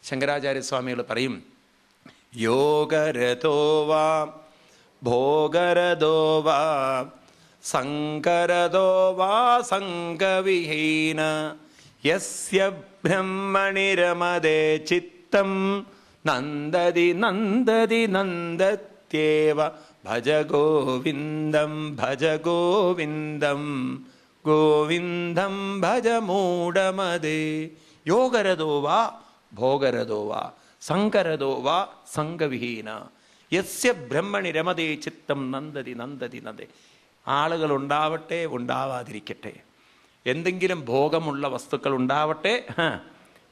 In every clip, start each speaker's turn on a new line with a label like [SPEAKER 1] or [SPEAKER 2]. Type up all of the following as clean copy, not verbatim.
[SPEAKER 1] ശങ്കരാചാര്യസ്വാമികൾ പറയും, യോഗരതോ വാ ഭോഗരതോ വാ സങ്കരതോ വാ സംഗവിഹീന യസ്യ ബ്രഹ്മണി രമതേ ചിത്തം നന്ദതി നന്ദതി നന്ദത്യേവ ഭജ ഗോവിന്ദം ഭജ ഗോവിന്ദം ഗോവിന്ദം ഭജ മൂഢമതേ. യോഗരതോ വാ ഭോഗരതോ വാ സങ്കരതോ വാ സംഗവിഹീന യസ്യ ബ്രഹ്മണി രമതേ ചിത്തം നന്ദതി നന്ദതി നന്ദേ. ആളുകൾ ഉണ്ടാവട്ടെ ഉണ്ടാവാതിരിക്കട്ടെ, എന്തെങ്കിലും ഭോഗമുള്ള വസ്തുക്കൾ ഉണ്ടാവട്ടെ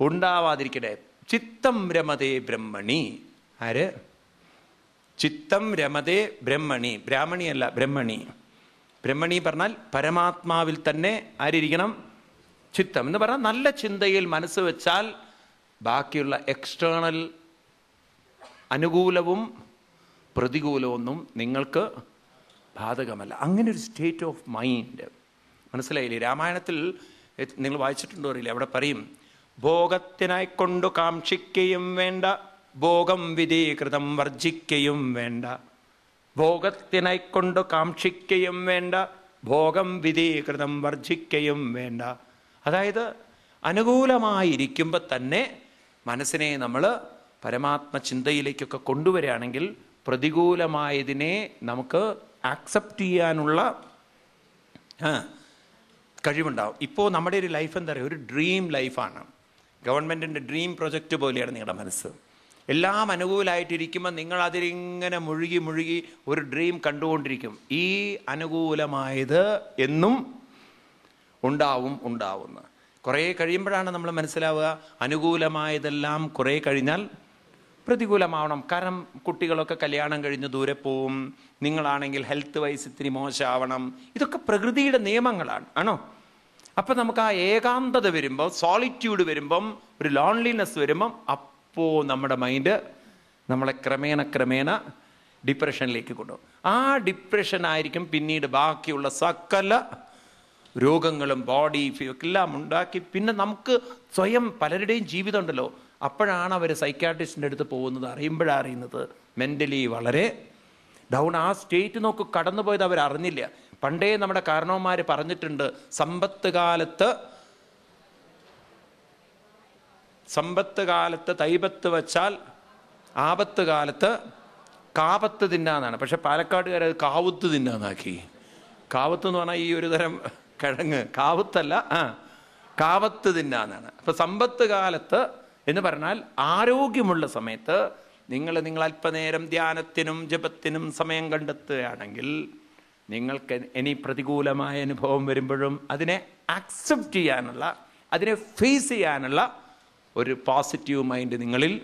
[SPEAKER 1] ഉണ്ടാവാതിരിക്കട്ടെ, ചിത്തം രമതേ ബ്രഹ്മണി. ആര്? ചിത്തം രമതേ ബ്രഹ്മണി. ബ്രാഹ്മണിയല്ല, ബ്രഹ്മണി. ബ്രഹ്മണി പറഞ്ഞാൽ പരമാത്മാവിൽ തന്നെ ആരിയിരിക്കണം? ചിത്തം എന്ന് പറഞ്ഞാൽ നല്ല ചിന്തയിൽ മനസ്സ് വെച്ചാൽ ബാക്കിയുള്ള എക്സ്റ്റേണൽ അനുകൂലവും പ്രതികൂലമൊന്നും നിങ്ങൾക്ക് ബാധകമല്ല. അങ്ങനെ ഒരു സ്റ്റേറ്റ് ഓഫ് മൈൻഡ്. മനസ്സിലായില്ലേ? രാമായണത്തിൽ നിങ്ങൾ വായിച്ചിട്ടുണ്ടോ അറിയില്ല, അവിടെ പറയും, ഭോഗത്തിനായിക്കൊണ്ടു കാക്ഷിക്കുകയും വേണ്ട, ഭോഗം വിധീകൃതം വർജിക്കുകയും വേണ്ട. ഭോഗത്തിനായിക്കൊണ്ടു കാക്ഷിക്കുകയും വേണ്ട, ഭോഗം വിധീകൃതം വർജിക്കുകയും വേണ്ട. അതായത് അനുകൂലമായിരിക്കുമ്പോൾ തന്നെ മനസ്സിനെ നമ്മൾ പരമാത്മ ചിന്തയിലേക്കൊക്കെ കൊണ്ടുവരികയാണെങ്കിൽ പ്രതികൂലമായതിനെ നമുക്ക് ആക്സെപ്റ്റ് ചെയ്യാനുള്ള കഴിവുണ്ടാവും. ഇപ്പോൾ നമ്മുടെ ഒരു ലൈഫ് എന്താ പറയുക, ഒരു ഡ്രീം ലൈഫാണ്. ഗവൺമെൻറ്റിൻ്റെ ഡ്രീം പ്രൊജക്റ്റ് പോലെയാണ് നിങ്ങളുടെ മനസ്സ്. എല്ലാം അനുകൂലമായിട്ടിരിക്കുമ്പോൾ നിങ്ങൾ അതിലിങ്ങനെ മുഴുകി മുഴുകി ഒരു ഡ്രീം കണ്ടുകൊണ്ടിരിക്കും. ഈ അനുകൂലമായത് എന്നും ഉണ്ടാവുന്ന കുറേ കഴിയുമ്പോഴാണ് നമ്മൾ മനസ്സിലാവുക അനുകൂലമായതെല്ലാം കുറേ കഴിഞ്ഞാൽ പ്രതികൂലമാവണം. കാരണം കുട്ടികളൊക്കെ കല്യാണം കഴിഞ്ഞ് ദൂരെ പോവും, നിങ്ങളാണെങ്കിൽ ഹെൽത്ത് വൈസ് ഇത്തിരി മോശമാവണം. ഇതൊക്കെ പ്രകൃതിയുടെ നിയമങ്ങളാണ്, ആണോ? അപ്പം നമുക്ക് ആ ഏകാന്തത വരുമ്പോൾ, സോളിറ്റ്യൂഡ് വരുമ്പം, ഒരു ലോൺലിനെസ് വരുമ്പം, അപ്പോൾ നമ്മുടെ മൈൻഡ് നമ്മളെ ക്രമേണ ഡിപ്രഷനിലേക്ക് കൊണ്ടുപോകും. ആ ഡിപ്രഷനായിരിക്കും പിന്നീട് ബാക്കിയുള്ള സകല രോഗങ്ങളും ബോഡി എല്ലാം ഉണ്ടാക്കി. പിന്നെ നമുക്ക് സ്വയം പലരുടെയും ജീവിതം ഉണ്ടല്ലോ, അപ്പോഴാണ് അവർ സൈക്യാട്രിസ്റ്റിൻ്റെ അടുത്ത് പോകുന്നത്, അറിയുന്നത് മെൻ്റലി വളരെ ഡൗൺ. ആ സ്റ്റേറ്റ് നോക്ക് കടന്നു പോയത് അവർ അറിഞ്ഞില്ല. പണ്ടേ നമ്മുടെ കാരണവന്മാർ പറഞ്ഞിട്ടുണ്ട്, സമ്പത്ത് കാലത്ത് തൈപത്ത് വച്ചാൽ ആപത്ത് കാലത്ത് കാപത്ത് തിന്നാന്നാണ്. പക്ഷെ പാലക്കാടുകാരത് കാവുത്ത് തിന്നാന്നാക്കി. കാവത്ത് എന്ന് പറഞ്ഞാൽ ഈ ഒരു തരം കിഴങ്ങ്, കാവുത്തല്ല, കാവത്ത് തിന്നാന്നാണ്. അപ്പൊ സമ്പത്ത് കാലത്ത് എന്ന് പറഞ്ഞാൽ ആരോഗ്യമുള്ള സമയത്ത് നിങ്ങൾ അല്പനേരം ധ്യാനത്തിനും ജപത്തിനും സമയം കണ്ടെത്തുകയാണെങ്കിൽ നിങ്ങൾക്ക് ഇനി പ്രതികൂലമായ അനുഭവം വരുമ്പോഴും അതിനെ ആക്സെപ്റ്റ് ചെയ്യാനുള്ള, അതിനെ ഫേസ് ചെയ്യാനുള്ള ഒരു പോസിറ്റീവ് മൈൻഡ് നിങ്ങളിൽ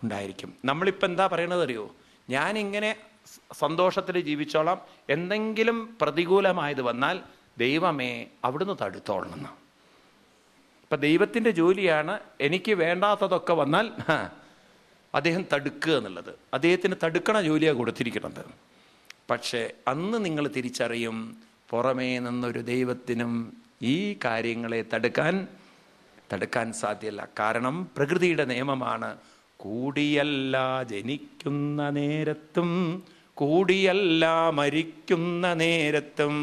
[SPEAKER 1] ഉണ്ടായിരിക്കും. നമ്മളിപ്പോൾ എന്താ പറയണത് അറിയോ, ഞാനിങ്ങനെ സന്തോഷത്തിൽ ജീവിച്ചോളാം, എന്തെങ്കിലും പ്രതികൂലമായത് വന്നാൽ ദൈവമേ അവിടുന്ന് തടുത്തോളണം. ഇപ്പം ദൈവത്തിൻ്റെ ജോലിയാണ് എനിക്ക് വേണ്ടാത്തതൊക്കെ വന്നാൽ അദ്ദേഹം തടുക്കുക എന്നുള്ളത്. അദ്ദേഹത്തിന് തടുക്കണ ജോലിയാണ് കൊടുത്തിരിക്കുന്നത്. പക്ഷേ അന്ന് നിങ്ങൾ തിരിച്ചറിയും, പുറമേ നിന്നൊരു ദൈവത്തിനും ഈ കാര്യങ്ങളെ തടുക്കാൻ സാധ്യമല്ല. കാരണം പ്രകൃതിയുടെ നിയമമാണ്, കൂടിയല്ല ജനിക്കുന്ന നേരത്തും കൂടിയല്ല മരിക്കുന്ന നേരത്തും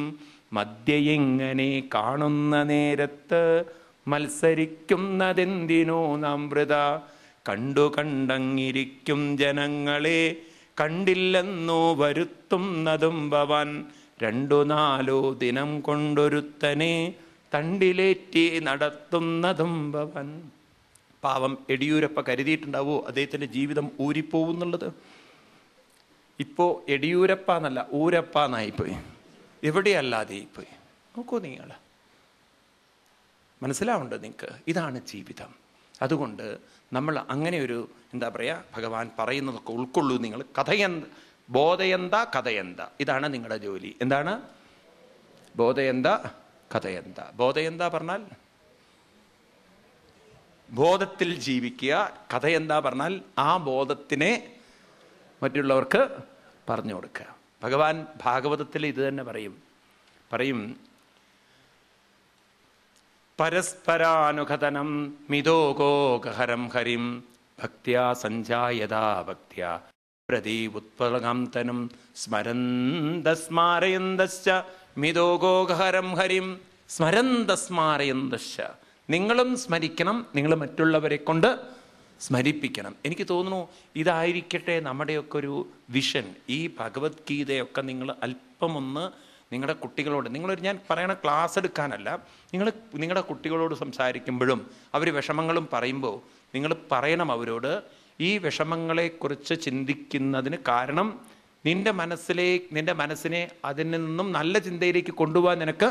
[SPEAKER 1] മധ്യയെങ്ങനെ കാണുന്ന നേരത്ത് മത്സരിക്കുന്നതെന്തിനോ നാം വൃത കണ്ടങ്ങിരിക്കും ജനങ്ങളെ കണ്ടില്ലെന്നോ വരുത്തുന്നതും ഭവാൻ 2-4 ദിനം കൊണ്ടൊരുത്തനെ തണ്ടിലേറ്റി നടത്തുന്നതും ഭവൻ. പാവം യെഡിയൂരപ്പ കരുതിയിട്ടുണ്ടാവോ അദ്ദേഹത്തിൻ്റെ ജീവിതം ഊരിപ്പോവുന്നുള്ളത്? ഇപ്പോൾ യെഡിയൂരപ്പ എന്നല്ല, ഊരപ്പ എന്നായിപ്പോയി, എവിടെയല്ലാതെയായിപ്പോയി. നോക്കൂ, നിങ്ങൾ മനസ്സിലാവുന്നുണ്ട് നിങ്ങൾക്ക്? ഇതാണ് ജീവിതം. അതുകൊണ്ട് നമ്മൾ അങ്ങനെ ഒരു എന്താ പറയുക, ഭഗവാൻ പറയുന്നതൊക്കെ ഉൾക്കൊള്ളൂ. നിങ്ങൾ ബോധയന്ത കഥയന്ത, ഇതാണ് നിങ്ങളുടെ ജോലി. എന്താണ് ബോധയന്ത കഥയന്ത? ബോധയന്ത പറഞ്ഞാൽ ബോധത്തിൽ ജീവിക്കുക, കഥയന്ത പറഞ്ഞാൽ ആ ബോധത്തിനെ മറ്റുള്ളവർക്ക് പറഞ്ഞു കൊടുക്കുക. ഭഗവാൻ ഭാഗവതത്തിൽ ഇത് തന്നെ പറയും പരസ്പരാനുഘതനം മിതോകോകഹരം ഹരിം ഭക്ത്യാ സഞ്ജായതാ ഭക്ത്യാ പ്രദീപുത്പലകം തനും സ്മരന്തസ്മാരയന്തശ്ച മിതോഗോഹരം ഹരിം സ്മരന്തസ്മാരയന്തശ്ച. നിങ്ങളും സ്മരിക്കണം, നിങ്ങൾ മറ്റുള്ളവരെ കൊണ്ട് സ്മരിപ്പിക്കണം. എനിക്ക് തോന്നുന്നു ഇതായിരിക്കട്ടെ നമ്മുടെയൊക്കെ ഒരു വിഷൻ. ഈ ഭഗവത്ഗീതയൊക്കെ നിങ്ങൾ അല്പമൊന്ന് നിങ്ങളുടെ കുട്ടികളോട്, ഞാൻ പറയണ ക്ലാസ് എടുക്കാനല്ല, നിങ്ങളുടെ കുട്ടികളോട് സംസാരിക്കുമ്പോഴും അവർ വിഷമങ്ങളും പറയുമ്പോൾ നിങ്ങൾ പറയണം അവരോട്, ഈ വിഷമങ്ങളെക്കുറിച്ച് ചിന്തിക്കുന്നതിന് കാരണം നിന്റെ മനസ്സിനെ അതിൽ നിന്നും നല്ല ചിന്തയിലേക്ക് കൊണ്ടുപോകാൻ നിനക്ക്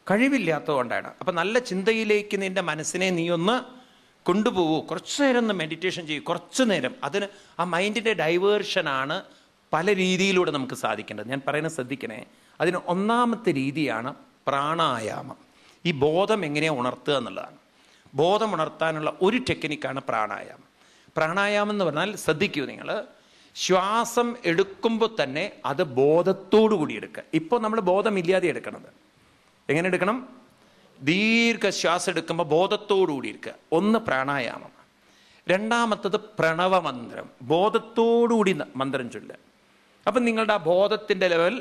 [SPEAKER 1] കഴിവില്ലാത്തതുകൊണ്ടാണ്. അപ്പം നല്ല ചിന്തയിലേക്ക് നിന്റെ മനസ്സിനെ നീ ഒന്ന് കൊണ്ടുപോകൂ. കുറച്ചു നേരം ഒന്ന് മെഡിറ്റേഷൻ ചെയ്യൂ, കുറച്ചു നേരം. അതിന് ആ മൈൻഡിൻ്റെ ഡൈവേർഷനാണ് പല രീതിയിലൂടെ നമുക്ക് സാധിക്കേണ്ടത്. ഞാൻ പറയുന്നത് ശ്രദ്ധിക്കണേ. അതിന് ഒന്നാമത്തെ രീതിയാണ് പ്രാണായാമം. ഈ ബോധം എങ്ങനെയാണ് ഉണർത്തുക എന്നുള്ളതാണ്. ബോധം ഉണർത്താനുള്ള ഒരു ടെക്നിക്കാണ് പ്രാണായാമം. പ്രാണായാമം എന്ന് പറഞ്ഞാൽ ശ്രദ്ധിക്കൂ നിങ്ങൾ, ശ്വാസം എടുക്കുമ്പോൾ തന്നെ അത് ബോധത്തോടു കൂടി എടുക്കുക. ഇപ്പോൾ നമ്മൾ ബോധമില്ലാതെ എടുക്കണത്. എങ്ങനെ എടുക്കണം? ദീർഘശ്വാസം എടുക്കുമ്പോൾ ബോധത്തോടുകൂടി എടുക്കുക. ഒന്ന് പ്രാണായാമം. രണ്ടാമത്തത് പ്രണവമന്ത്രം, ബോധത്തോടുകൂടി മന്ത്രം ചൊല്ലുക. അപ്പം നിങ്ങളുടെ ആ ബോധത്തിൻ്റെ ലെവൽ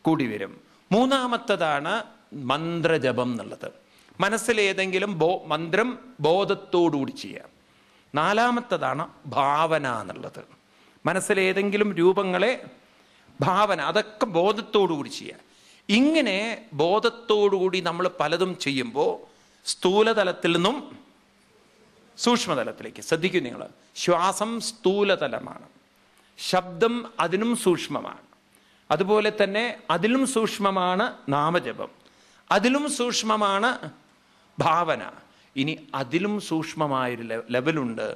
[SPEAKER 1] കൂടി വരും. മൂന്നാമത്തതാണ് മന്ത്രജപം എന്നുള്ളത്. മനസ്സിലേതെങ്കിലും മന്ത്രം ബോധത്തോടുകൂടി ചെയ്യുക. നാലാമത്തതാണ് ഭാവന എന്നുള്ളത്. മനസ്സിലേതെങ്കിലും രൂപങ്ങളെ ഭാവന, അതൊക്കെ ബോധത്തോടുകൂടി ചെയ്യുക. ഇങ്ങനെ ബോധത്തോടുകൂടി നമ്മൾ പലതും ചെയ്യുമ്പോൾ സ്ഥൂലതലത്തിൽ നിന്നും സൂക്ഷ്മതലത്തിലേക്ക് ശ്രദ്ധിക്കും നിങ്ങൾ. ശ്വാസം സ്ഥൂലതലമാണ്, ശബ്ദം അതിനും സൂക്ഷ്മമാണ്, അതുപോലെ തന്നെ അതിലും സൂക്ഷ്മമാണ് നാമജപം, അതിലും സൂക്ഷ്മമാണ് ഭാവന. ഇനി അതിലും സൂക്ഷ്മമായൊരു ലെവലുണ്ട്,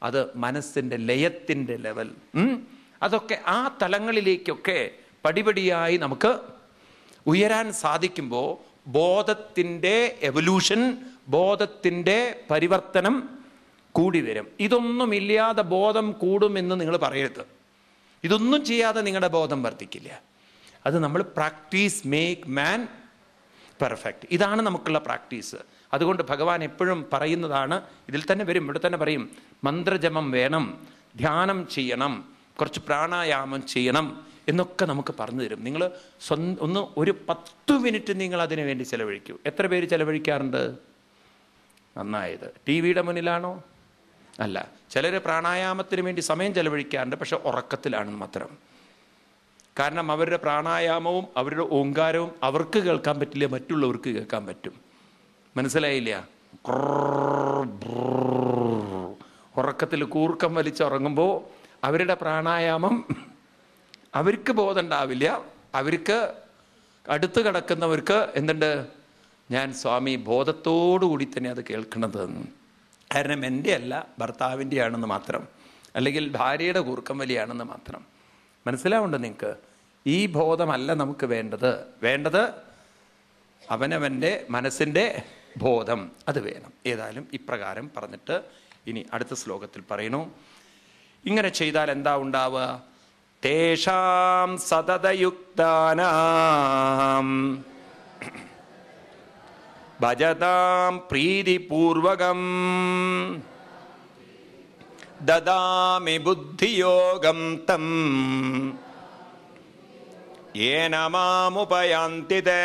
[SPEAKER 1] അത് മനസ്സിൻ്റെ ലയത്തിൻ്റെ ലെവൽ. അതൊക്കെ ആ തലങ്ങളിലേക്കൊക്കെ പടിപടിയായി നമുക്ക് ഉയരാൻ സാധിക്കുമ്പോൾ ബോധത്തിൻ്റെ എവല്യൂഷൻ, ബോധത്തിൻ്റെ പരിവർത്തനം കൂടി വരും. ഇതൊന്നുമില്ലാതെ ബോധം കൂടുമെന്ന് നിങ്ങൾ പറയരുത്. ഇതൊന്നും ചെയ്യാതെ നിങ്ങളുടെ ബോധം വർദ്ധിക്കില്ല. അത് നമ്മൾ പ്രാക്ടീസ് മേക്ക് മാൻ പെർഫെക്റ്റ്. ഇതാണ് നമുക്കുള്ള പ്രാക്ടീസ്. അതുകൊണ്ട് ഭഗവാൻ എപ്പോഴും പറയുന്നതാണ്, ഇതിൽ തന്നെ വരും, ഇവിടെ തന്നെ പറയും, മന്ത്രജപം വേണം, ധ്യാനം ചെയ്യണം, കുറച്ച് പ്രാണായാമം ചെയ്യണം എന്നൊക്കെ നമുക്ക് പറഞ്ഞു തരും. നിങ്ങൾ ഒരു 10 മിനിറ്റ് നിങ്ങൾ അതിനു വേണ്ടി ചെലവഴിക്കൂ. എത്ര പേര് ചെലവഴിക്കാറുണ്ട്? നന്നായത്. ടി വിയുടെ മുന്നിലാണോ? അല്ല. ചിലർ പ്രാണായാമത്തിന് വേണ്ടി സമയം ചെലവഴിക്കാറുണ്ട്, പക്ഷെ ഉറക്കത്തിലാണെന്ന് മാത്രം. കാരണം അവരുടെ പ്രാണായാമവും അവരുടെ ഓങ്കാരവും അവർക്ക് കേൾക്കാൻ പറ്റില്ല, മറ്റുള്ളവർക്ക് കേൾക്കാൻ പറ്റും. മനസ്സിലായില്ല? ഉറക്കത്തിൽ കൂർക്കം വലിച്ചുറങ്ങുമ്പോൾ അവരുടെ പ്രാണായാമം അവർക്ക് ബോധം ഉണ്ടാവില്ല. അവർക്ക് അടുത്ത് കിടക്കുന്നവർക്ക് എന്തുണ്ട്? ഞാൻ സ്വാമി ബോധത്തോടുകൂടി തന്നെ അത് കേൾക്കണത്. കാരണം എൻ്റെ അല്ല, ഭർത്താവിൻ്റെ ആണെന്ന് മാത്രം, അല്ലെങ്കിൽ ഭാര്യയുടെ കൂർക്കം വലിയാണെന്ന് മാത്രം. മനസ്സിലാവുണ്ടോ നിങ്ങൾക്ക്? ഈ ബോധമല്ല നമുക്ക് വേണ്ടത് അവനവൻ്റെ മനസ്സിൻ്റെ ബോധം, അത് വേണം. ഏതായാലും ഇപ്രകാരം പറഞ്ഞിട്ട് ഇനി അടുത്ത ശ്ലോകത്തിൽ പറയണു, ഇങ്ങനെ ചെയ്താൽ എന്താ ഉണ്ടാവുക? തേഷാം സതതയുക്താനാം ഭജതാം പ്രീതിപൂർവകം ദദാമി ബുദ്ധിയോഗം തം യേന മാമുപയാന്തി തേ.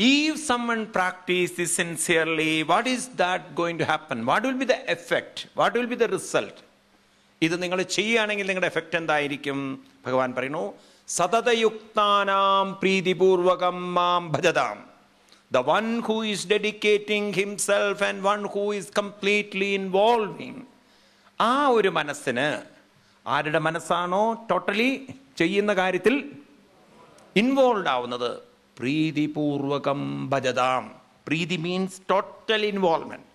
[SPEAKER 1] If someone practices sincerely, what is that going to happen? What will be the effect? What will be the result? ഇത് നിങ്ങൾ ചെയ്യുകയാണെങ്കിൽ നിങ്ങളുടെ എഫക്റ്റ് എന്തായിരിക്കും? ഭഗവാൻ പറയുന്നു, സതതയുക്താനാം പ്രീതിപൂർവകം മാം ഭജതാം. The one who is dedicating himself and one who is completely involving. ആ ഒരു മനസ്സിന്, ആരുടെ മനസ്സാണോ ടോട്ടലി ചെയ്യുന്ന കാര്യത്തിൽ ഇൻവോൾവ് ആവുന്നത്, പ്രീതിപൂർവകം ഭജതാം. പ്രീതി മീൻസ് ടോട്ടൽ ഇൻവോൾവ്മെന്റ്.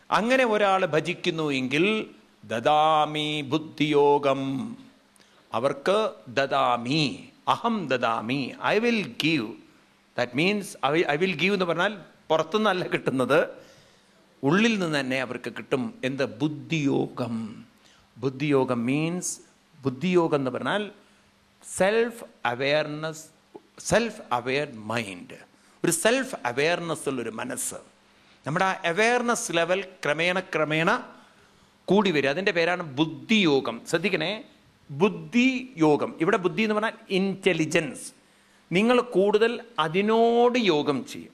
[SPEAKER 1] അങ്ങനെ ഒരാൾ ഭജിക്കുന്നു എങ്കിൽ ദദാമി ബുദ്ധിയോഗം, അവർക്ക് ദദാമി, അഹം ദദാമി, I will give. That means I will give എന്ന് പറഞ്ഞാൽ പുറത്തുനിന്നല്ല കിട്ടുന്നത്, ഉള്ളിൽ നിന്ന് തന്നെ അവർക്ക് കിട്ടും. എന്ത്? ബുദ്ധിയോഗം. ബുദ്ധിയോഗം മീൻസ്, ബുദ്ധിയോഗം എന്ന് പറഞ്ഞാൽ self awareness, self aware mind, ഒരു സെൽഫ് അവെയർനെസ് ഉള്ളൊരു മനസ്സ്. നമ്മുടെ അവയർനെസ് ലെവൽ ക്രമേണ കൂടി വരും. അതിൻ്റെ പേരാണ് ബുദ്ധിയോഗം. ശ്രദ്ധിക്കണേ, ബുദ്ധിയോഗം. ഇവിടെ ബുദ്ധി എന്ന് പറഞ്ഞാൽ ഇൻ്റലിജൻസ്. നിങ്ങൾ കൂടുതൽ അതിനോട് യോഗം ചെയ്യും.